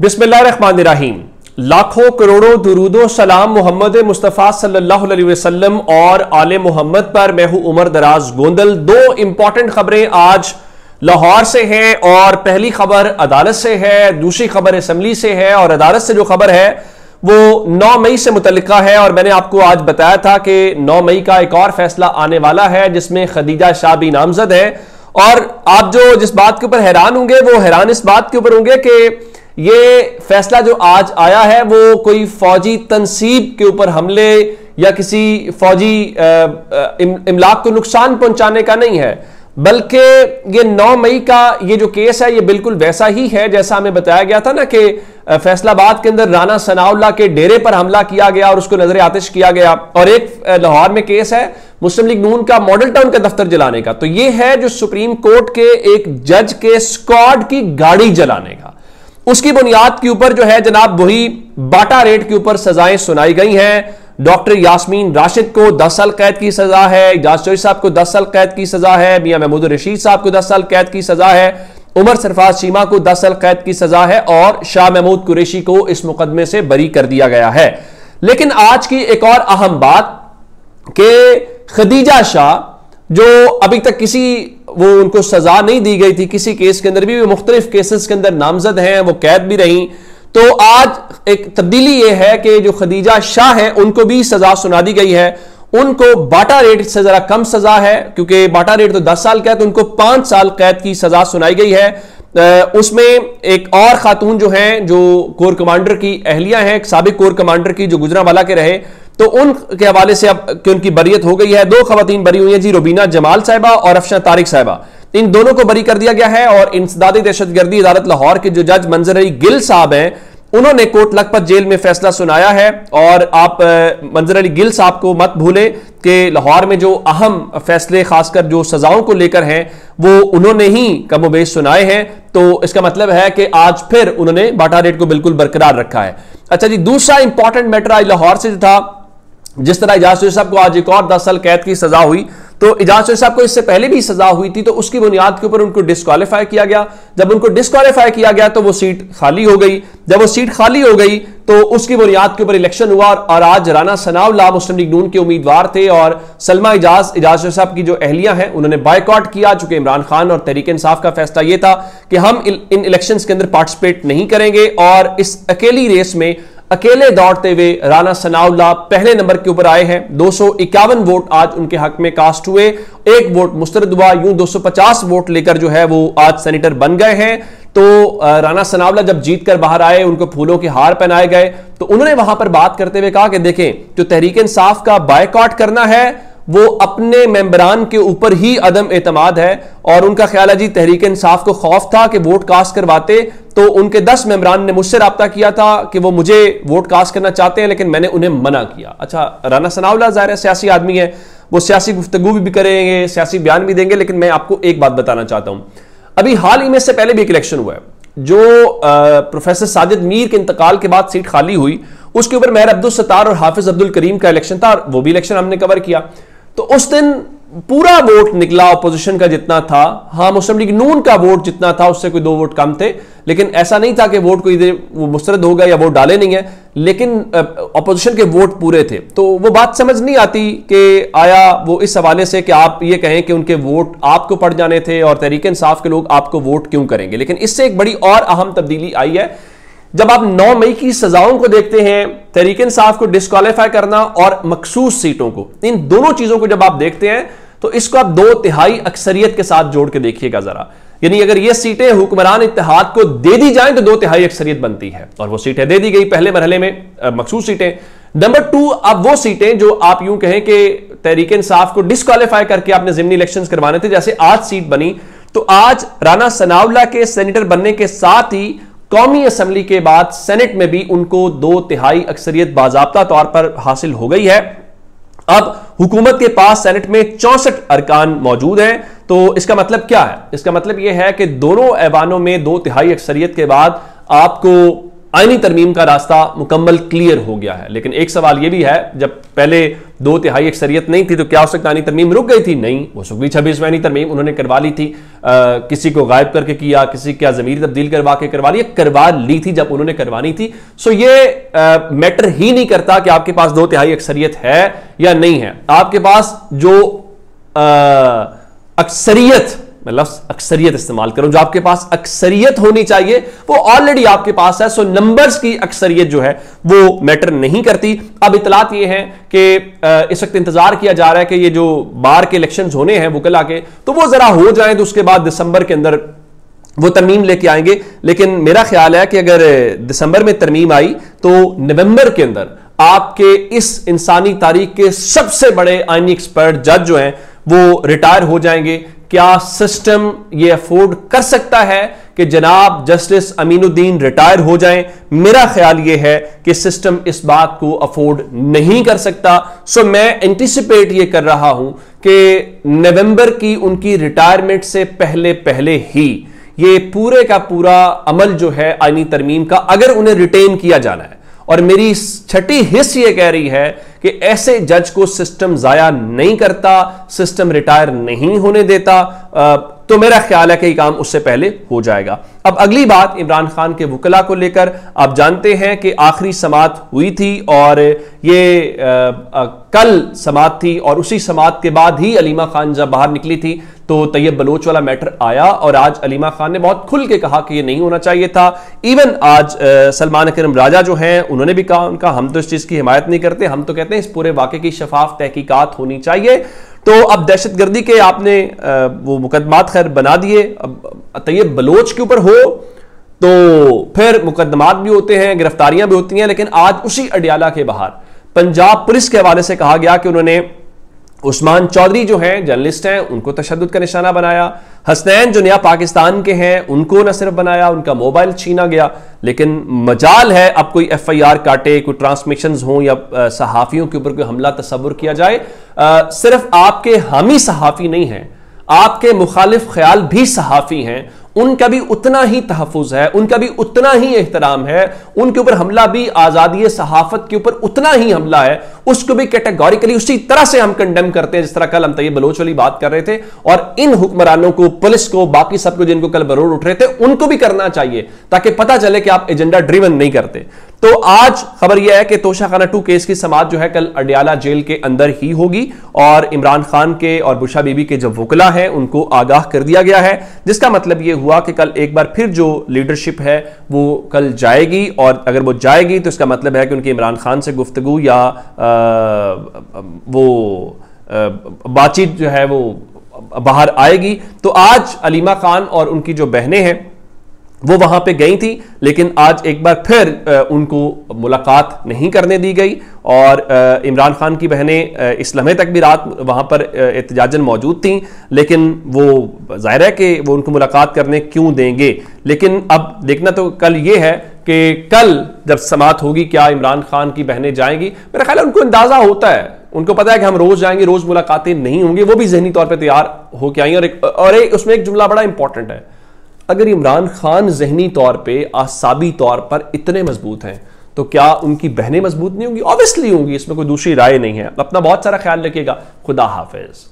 बिस्मिल्लाहिर्रहमानिर्रहीम। लाखों करोड़ों दुरूदो सलाम मोहम्मद मुस्तफ़ा सल्लल्लाहु अलैहि वसल्लम और आले मोहम्मद पर। मैं हूं उमर दराज गोंदल। दो इंपॉर्टेंट खबरें आज लाहौर से हैं और पहली खबर अदालत से है, दूसरी खबर असम्बली से है। और अदालत से जो खबर है वो 9 मई से मुतल्लिका है और मैंने आपको आज बताया था कि 9 मई का एक और फैसला आने वाला है जिसमें खदीजा शाह भी नामजद है। और आप जो जिस बात के ऊपर हैरान होंगे वो हैरान इस बात के ऊपर होंगे कि ये फैसला जो आज आया है वो कोई फौजी तनसीब के ऊपर हमले या किसी फौजी इमलाक को नुकसान पहुंचाने का नहीं है, बल्कि ये 9 मई का ये जो केस है ये बिल्कुल वैसा ही है जैसा हमें बताया गया था ना कि फैसलाबाद के अंदर राना सनाउल्लाह के डेरे पर हमला किया गया और उसको नजर आतिश किया गया। और एक लाहौर में केस है मुस्लिम लीग नून का मॉडल टाउन का दफ्तर जलाने का। तो ये है जो सुप्रीम कोर्ट के एक जज के स्क्वाड की गाड़ी जलाने का। उसकी बुनियाद के ऊपर जो है जनाब वही बाटा रेट के ऊपर सजाएं सुनाई गई हैं। डॉक्टर यास्मीन राशिद को 10 साल कैद की सजा है, इजाज चौधरी साहब को 10 साल कैद की सजा है, मियां महमूद रशीद साहब को 10 साल कैद की सजा है, उमर सरफराज चीमा को 10 साल कैद की सजा है और शाह महमूद कुरैशी को इस मुकदमे से बरी कर दिया गया है। लेकिन आज की एक और अहम बात कि खदीजा शाह जो अभी तक वो उनको सजा नहीं दी गई थी किसी केस के अंदर भी, मुख्तलिफ केसेस के अंदर नामजद हैं, वो कैद भी रही। तो आज एक तब्दीली ये है कि जो खदीजा शाह है उनको भी सजा सुना दी गई है। उनको बाटा रेट से जरा कम सजा है क्योंकि बाटा रेट तो 10 साल कैद, उनको 5 साल कैद की सजा सुनाई गई है। उसमें एक और खातून जो है जो कोर कमांडर की अहलिया है, साबिक कोर कमांडर की जो गुजरांवाला के रहे, तो उनके हवाले से अब कि उनकी बरियत हो गई है। 2 खवातीन बरी हुई हैं जी, रुबीना जमाल साहिबा और अफशा तारिक साहिबा। इन दोनों को बरी कर दिया गया है। और इंसदादी दहशतगर्दी अदालत लाहौर के जो जज मंजर अली गिल साहब हैं उन्होंने कोट लखपत जेल में फैसला सुनाया है। और आप मंजर अली गिल साहब को मत भूलें कि लाहौर में जो अहम फैसले खासकर जो सजाओं को लेकर हैं वो उन्होंने ही कमोबेश सुनाए हैं। तो इसका मतलब है कि आज फिर उन्होंने बाटा रेट को बिल्कुल बरकरार रखा है। अच्छा जी, दूसरा इंपॉर्टेंट मैटर आज लाहौर से था। जिस तरह इजाज चौधरी साहब को आज एक और 10 साल कैद की सजा हुई, तो इजाज चौधरी साहब को इससे पहले भी सजा हुई थी, तो उसकी बुनियाद के ऊपर उनको डिस्क्वालीफाई किया गया। जब उनको डिस्क्वालीफाई किया गया तो वो सीट खाली हो गई। जब वो सीट खाली हो गई तो उसकी बुनियाद के ऊपर इलेक्शन हुआ और आज राना सनाउल्लाह मुस्लिम लीग नून के उम्मीदवार थे और सलमा इजाज चौधरी साहब की जो अहलिया हैं उन्होंने बायकॉट किया। चूंकि इमरान खान और तहरीक इंसाफ का फैसला यह था कि हम इन इलेक्शंस के अंदर पार्टिसिपेट नहीं करेंगे। और इस अकेली रेस में अकेले दौड़ते हुए राना सनाउल्लाह पहले नंबर के ऊपर आए हैं। 251 वोट आज उनके हक में कास्ट हुए, 1 वोट मुस्तरद हुआ। यूं 250 वोट लेकर जो है वो आज सेनेटर बन गए हैं। तो राना सनाउल्लाह जब जीत कर बाहर आए उनको फूलों के हार पहनाए गए, तो उन्होंने वहां पर बात करते हुए कहा कि देखें, जो तहरीक इंसाफ का बायकॉट करना है वो अपने मेंबरान के ऊपर ही अदम एतमाद है। और उनका ख्याल है जी तहरीक इंसाफ को खौफ था कि वोट कास्ट करवाते, तो उनके 10 मेंबरान ने मुझसे राब्ता किया था कि वो मुझे वोट कास्ट करना चाहते हैं, लेकिन मैंने उन्हें मना किया। अच्छा, राना सनाउल्लाह ज़ाहिर है सियासी आदमी है, वो सियासी गुफ्तगू भी करेंगे, सियासी बयान भी देंगे। लेकिन मैं आपको एक बात बताना चाहता हूं, अभी हाल ही में से पहले भी एक इलेक्शन हुआ है जो प्रोफेसर साजिद मीर के इंतकाल के बाद सीट खाली हुई, उसके ऊपर मेहर अब्दुल सत्तार और हाफिज अब्दुल करीम का इलेक्शन था, वो भी इलेक्शन हमने कवर किया। तो उस दिन पूरा वोट निकला अपोजिशन का जितना था, हाँ मुस्लिम लीग नून का वोट जितना था उससे कोई 2 वोट कम थे, लेकिन ऐसा नहीं था कि वोट कोई वो मुस्तरद हो गया या वोट डाले नहीं है, लेकिन अपोजिशन के वोट पूरे थे। तो वो बात समझ नहीं आती कि आया वो इस हवाले से कि आप ये कहें कि उनके वोट आपको पड़ जाने थे और तहरीक इंसाफ के लोग आपको वोट क्यों करेंगे। लेकिन इससे एक बड़ी और अहम तब्दीली आई है। जब आप 9 मई की सजाओं को देखते हैं, तहरीक इंसाफ को डिस्क्वालीफाई करना और मखसूस सीटों को, इन दोनों चीजों को जब आप देखते हैं तो इसको आप 2/3 अक्सरियत के साथ जोड़ के देखिएगा जरा। यानी अगर ये सीटें हुक्मरान इत्तेहाद को दे दी जाएं तो 2/3 अक्सरियत बनती है और वो सीटें दे दी गई पहले मरहले में, मखसूस सीटें। नंबर 2, अब वो सीटें जो आप यूं कहें कि तहरीक इंसाफ को डिस्क्वालीफाई करके आपने ज़िमनी इलेक्शंस करवाने थे, जैसे आज सीट बनी, तो आज राना सनाउल्लाह के सेनेटर बनने के साथ ही कौमी असम्बली के बाद सेनेट में भी उनको 2/3 अक्सरियत बाज़ाब्ता तौर पर हासिल हो गई है। अब हुकूमत के पास सेनेट में 64 अरकान मौजूद हैं। तो इसका मतलब क्या है? इसका मतलब यह है कि दोनों ऐवानों में 2/3 अक्सरियत के बाद आपको आईनी तरमीम का रास्ता मुकम्मल क्लियर हो गया है। लेकिन एक सवाल यह भी है, जब पहले 2/3 अक्सरियत नहीं थी तो क्या हो सकता आईनी तरमीम रुक गई थी? नहीं, वो 26वीं आईनी तरमीम उन्होंने करवा ली थी। किसी को गायब करके किया, किसी क्या ज़मीर तब्दील करवा के करवा ली थी जब उन्होंने करवानी थी। सो ये मैटर ही नहीं करता कि आपके पास 2/3 अक्सरियत है या नहीं है। आपके पास जो अक्सरियत, मैं लफ्ज़ अक्सरियत इस्तेमाल करूं, जो आपके पास अक्सरियत होनी चाहिए वो ऑलरेडी आपके पास है। सो नंबर्स की अक्सरियत जो है वो मैटर नहीं करती। अब इतलात ये है कि इस वक्त इंतजार किया जा रहा है कि ये जो बार के इलेक्शंस होने हैं वकला के, तो वो जरा हो जाए तो उसके बाद दिसंबर के अंदर वो तरमीम लेके आएंगे। लेकिन मेरा ख्याल है कि अगर दिसंबर में तरमीम आई तो नवंबर के अंदर आपके इस इंसानी तारीख के सबसे बड़े आईनी एक्सपर्ट जज जो हैं वो रिटायर हो जाएंगे। क्या सिस्टम ये अफोर्ड कर सकता है कि जनाब जस्टिस अमीनुद्दीन रिटायर हो जाएं? मेरा ख्याल ये है कि सिस्टम इस बात को अफोर्ड नहीं कर सकता। सो मैं एंटिसिपेट ये कर रहा हूं कि नवंबर की उनकी रिटायरमेंट से पहले पहले ही ये पूरे का पूरा अमल जो है आईनी तरमीम का, अगर उन्हें रिटेन किया जाना है, और मेरी छठी हिस्स ये कह रही है कि ऐसे जज को सिस्टम जाया नहीं करता, सिस्टम रिटायर नहीं होने देता, तो मेरा ख्याल है कि ये काम उससे पहले हो जाएगा। अब अगली बात इमरान खान के वकला को लेकर, आप जानते हैं कि आखिरी समाअत हुई थी और ये कल समाअत थी, और उसी समाअत के बाद ही अलीमा खान जब बाहर निकली थी तो तैयब बलोच वाला मैटर आया, और आज अलीमा खान ने बहुत खुल के कहा कि ये नहीं होना चाहिए था। इवन आज सलमान अकरम राजा जो हैं उन्होंने भी कहा, उनका हम तो इस चीज की हिमायत नहीं करते, हम तो कहते हैं इस पूरे वाकये की शफाफ तहकीकात होनी चाहिए। तो अब दहशतगर्दी के आपने वो मुकदमात खैर बना दिए, अब तैयब बलोच के ऊपर हो तो फिर मुकदमात भी होते हैं, गिरफ्तारियां भी होती हैं। लेकिन आज उसी अडियाला के बाहर पंजाब पुलिस के हवाले से कहा गया कि उन्होंने उस्मान चौधरी जो हैं जर्नलिस्ट हैं उनको तशद्दुद का निशाना बनाया, हसनैन जो नया पाकिस्तान के हैं उनको न सिर्फ बनाया, उनका मोबाइल छीना गया। लेकिन मजाल है अब कोई FIR काटे, कोई ट्रांसमिशंस हों या सहाफियों के ऊपर कोई हमला तस्वुर किया जाए। सिर्फ आपके हामी सहाफी नहीं हैं, आपके मुखालिफ ख्याल भी सहाफी हैं, उनका भी उतना ही तहफ़्फ़ुज़ है, उनका भी उतना ही एहतराम है, उनके ऊपर हमला भी आज़ादी सहाफ़त के ऊपर उतना ही हमला है, उसको भी कैटेगोरिकली उसी तरह से हम कंडेम करते हैं जिस तरह कल हम तैयब बलोच वाली बात कर रहे थे। और इन हुक्मरानों को, पुलिस को, बाकी सबको जिनको कल बरोड़ उठ रहे थे, उनको भी करना चाहिए ताकि पता चले कि आप एजेंडा ड्रिवन नहीं करते। तो आज खबर यह है कि तोशाखाना 2 केस की समाअत जो है कल अडियाला जेल के अंदर ही होगी, और इमरान खान के और बुशरा बीबी के जो वकला हैं उनको आगाह कर दिया गया है, जिसका मतलब यह हुआ कि कल एक बार फिर जो लीडरशिप है वो कल जाएगी, और अगर वो जाएगी तो इसका मतलब है कि उनकी इमरान खान से गुफ्तगू या वो बातचीत जो है वो बाहर आएगी। तो आज अलीमा खान और उनकी जो बहनें हैं वो वहां पे गई थी, लेकिन आज एक बार फिर उनको मुलाकात नहीं करने दी गई, और इमरान खान की बहनें इस लम्हे तक भी रात वहां पर एहतजाजन मौजूद थीं, लेकिन वो जाहिर है कि वो उनको मुलाकात करने क्यों देंगे। लेकिन अब देखना तो कल ये है कि कल जब समाअत होगी क्या इमरान खान की बहनें जाएंगी? मेरा ख्याल है उनको अंदाजा होता है, उनको पता है कि हम रोज जाएंगे, रोज मुलाकातें नहीं होंगी, वो भी जहनी तौर पर तैयार होकर आई। और उसमें एक जुमला बड़ा इंपॉर्टेंट है, अगर इमरान खान जहनी तौर पे, आसाबी तौर पर इतने मजबूत हैं तो क्या उनकी बहनें मजबूत नहीं होंगी? ऑब्वियसली होंगी, इसमें कोई दूसरी राय नहीं है। अपना बहुत सारा ख्याल रखिएगा। खुदा हाफिज।